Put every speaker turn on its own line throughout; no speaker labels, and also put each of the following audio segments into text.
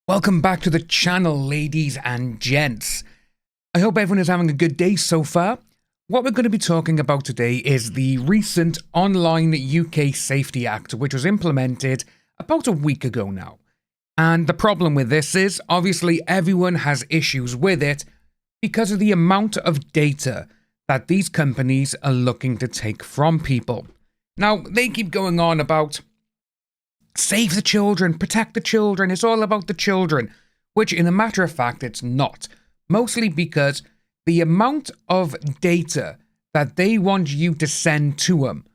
Welcome back to the channel, ladies and gents. I hope everyone is having a good day so far. What we're going to be talking about today is the recent Online UK Safety Act, which was implemented about a week ago now. And the problem with this is, obviously, everyone has issues with it because of the amount of data that these companies are looking to take from people. Now, they keep going on about save the children, protect the children, it's all about the children, which in a matter of fact it's not. Mostly because the amount of data that they want you to send to them,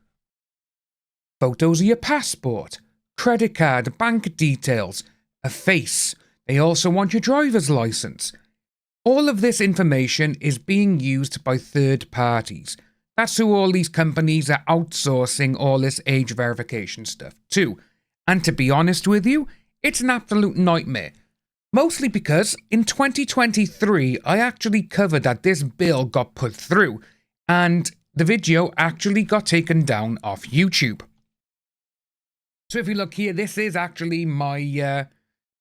photos of your passport, credit card, bank details, a face, they also want your driver's license. All of this information is being used by third parties. That's who all these companies are outsourcing all this age verification stuff to. And to be honest with you, it's an absolute nightmare. Mostly because in 2023, I actually covered that this bill got put through, and the video actually got taken down off YouTube. So if you look here, this is actually my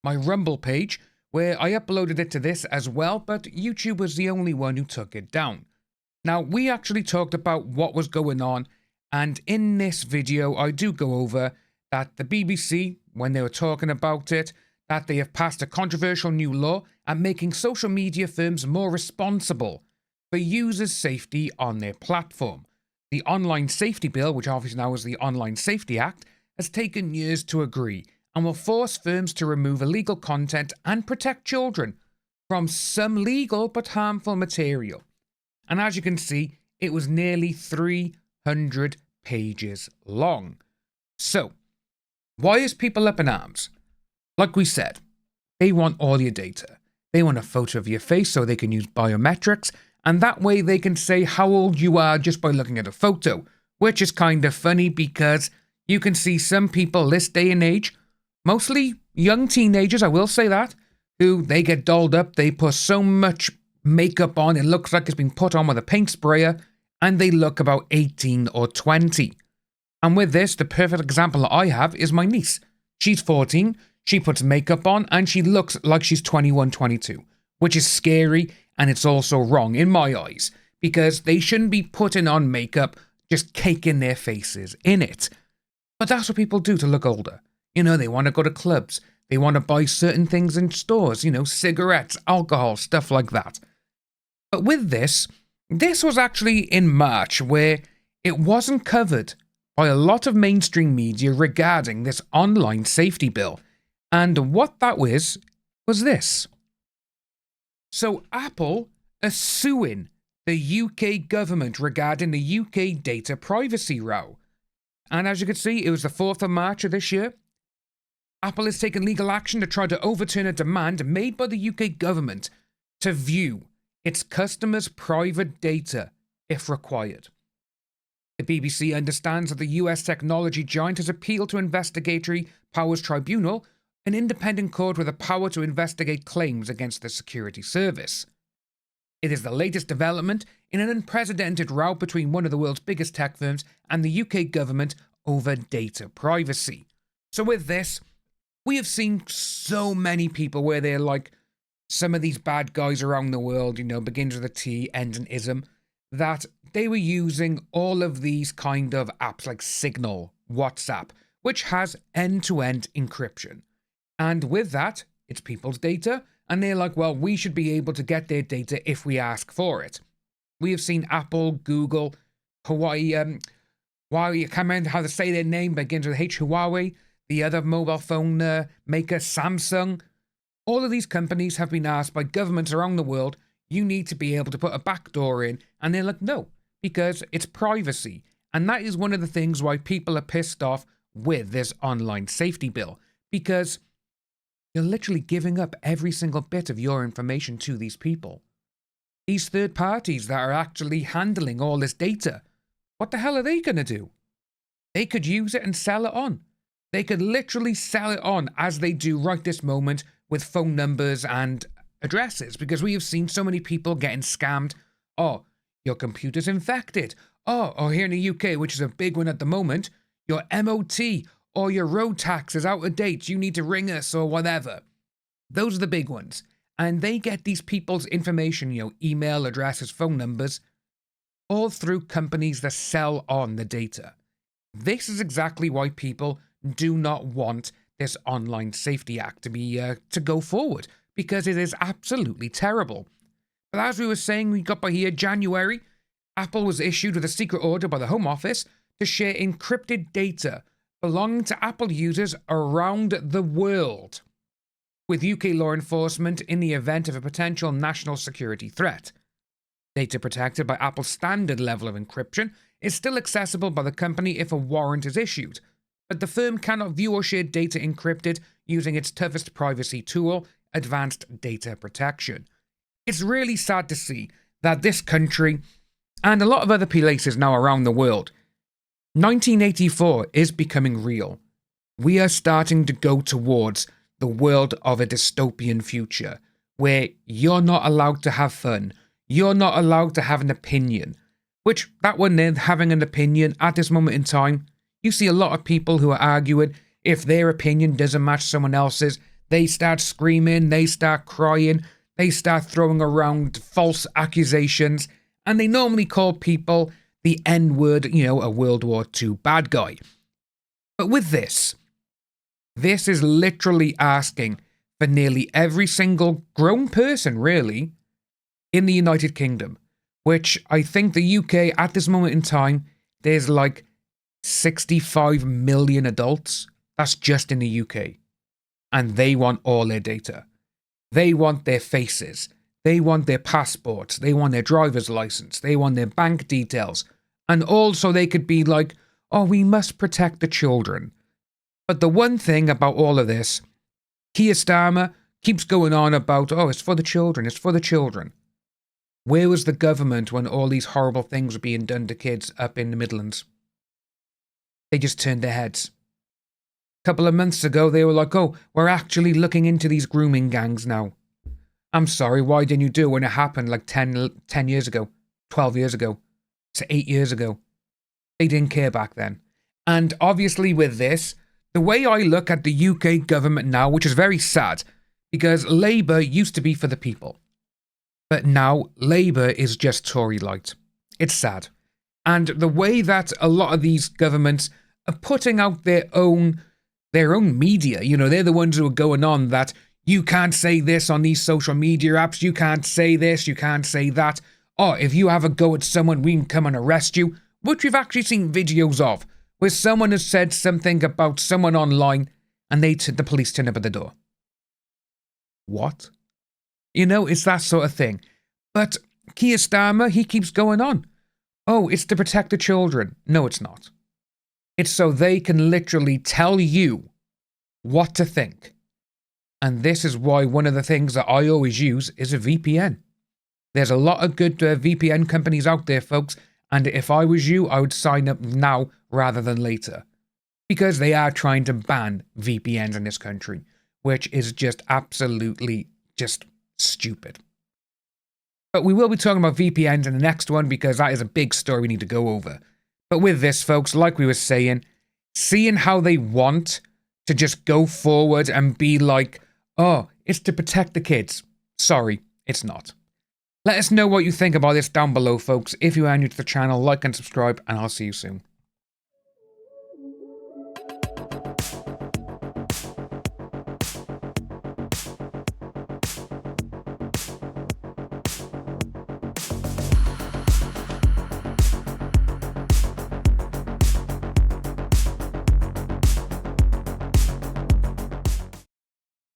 Rumble page, where I uploaded it to this as well, but YouTube was the only one who took it down. Now, we actually talked about what was going on, and in this video, I do go over that the BBC, when they were talking about it, that they have passed a controversial new law and making social media firms more responsible for users' safety on their platform. The Online Safety Bill, which obviously now is the Online Safety Act, has taken years to agree and will force firms to remove illegal content and protect children from some legal but harmful material. And as you can see, it was nearly 300 pages long. So, why is people up in arms? Like we said, they want all your data. They want a photo of your face so they can use biometrics, and that way they can say how old you are just by looking at a photo, which is kind of funny because you can see some people this day and age, mostly young teenagers, I will say that, who they get dolled up, they put so much makeup on, it looks like it's been put on with a paint sprayer, and they look about 18 or 20. And with this, the perfect example that I have is my niece. She's 14, she puts makeup on, and she looks like she's 21, 22, which is scary, and it's also wrong in my eyes, because they shouldn't be putting on makeup, just caking their faces in it. But that's what people do to look older. You know, they want to go to clubs, they want to buy certain things in stores, you know, cigarettes, alcohol, stuff like that. But with this was actually in March, where it wasn't covered by a lot of mainstream media regarding this online safety bill. And what that was this. So Apple are suing the UK government regarding the UK data privacy row. And as you can see, it was the 4th of March of this year. Apple has taken legal action to try to overturn a demand made by the UK government to view its customers' private data if required. The BBC understands that the US technology giant has appealed to Investigatory Powers Tribunal, an independent court with the power to investigate claims against the security service. It is the latest development in an unprecedented row between one of the world's biggest tech firms and the UK government over data privacy. So with this, we have seen so many people where they're like, some of these bad guys around the world, you know, begins with a T, ends in ism, that they were using all of these kind of apps like Signal, WhatsApp, which has end-to-end encryption. And with that, it's people's data, and they're like, well, we should be able to get their data if we ask for it. We have seen Apple, Google, Huawei, I can't remember how to say their name, begins with H, Huawei, the other mobile phone maker, Samsung. All of these companies have been asked by governments around the world, you need to be able to put a backdoor in, and they're like, no, because it's privacy. And that is one of the things why people are pissed off with this online safety bill, because you're literally giving up every single bit of your information to these people. These third parties that are actually handling all this data, what the hell are they going to do? They could use it and sell it on. They could literally sell it on as they do right this moment with phone numbers and addresses, because we have seen so many people getting scammed. Oh, your computer's infected. Oh, here in the UK, which is a big one at the moment, your MOT or your road tax is out of date. You need to ring us or whatever. Those are the big ones. And they get these people's information, email addresses, phone numbers, all through companies that sell on the data. This is exactly why people do not want this Online Safety Act to go forward, because it is absolutely terrible. But as we were saying, we got by here, January, Apple was issued with a secret order by the Home Office to share encrypted data belonging to Apple users around the world with UK law enforcement in the event of a potential national security threat. Data protected by Apple's standard level of encryption is still accessible by the company if a warrant is issued, but the firm cannot view or share data encrypted using its toughest privacy tool, Advanced Data Protection. It's really sad to see that this country, and a lot of other places now around the world, 1984 is becoming real. We are starting to go towards the world of a dystopian future, where you're not allowed to have fun, you're not allowed to have an opinion, which that one then, having an opinion at this moment in time, you see a lot of people who are arguing if their opinion doesn't match someone else's, they start screaming, they start crying, they start throwing around false accusations, and they normally call people the N-word, a World War II bad guy. But with this is literally asking for nearly every single grown person, really, in the United Kingdom, which I think the UK, at this moment in time, there's like 65 million adults. That's just in the UK. And they want all their data. They want their faces. They want their passports. They want their driver's license. They want their bank details. And also they could be like, oh, we must protect the children. But the one thing about all of this, Keir Starmer keeps going on about, oh, it's for the children, it's for the children. Where was the government when all these horrible things were being done to kids up in the Midlands? They just turned their heads. A couple of months ago, they were like, oh, we're actually looking into these grooming gangs now. I'm sorry, why didn't you do it when it happened like 10 years ago, 12 years ago, to 8 years ago? They didn't care back then. And obviously with this, the way I look at the UK government now, which is very sad, because Labour used to be for the people. But now Labour is just Tory light. It's sad. And the way that a lot of these governments are putting out their own media, they're the ones who are going on that you can't say this on these social media apps, you can't say this, you can't say that. Oh, if you have a go at someone, we can come and arrest you, which we've actually seen videos of, where someone has said something about someone online and the police turn up at the door. What? It's that sort of thing. But Keir Starmer, he keeps going on. Oh, it's to protect the children. No, it's not. It's so they can literally tell you what to think. And this is why one of the things that I always use is a VPN. There's a lot of good VPN companies out there, folks. And if I was you, I would sign up now rather than later. Because they are trying to ban VPNs in this country, which is just absolutely just stupid. But we will be talking about VPNs in the next one because that is a big story we need to go over. But with this, folks, like we were saying, seeing how they want to just go forward and be like, oh, it's to protect the kids. Sorry, it's not. Let us know what you think about this down below, folks. If you are new to the channel, like and subscribe, and I'll see you soon.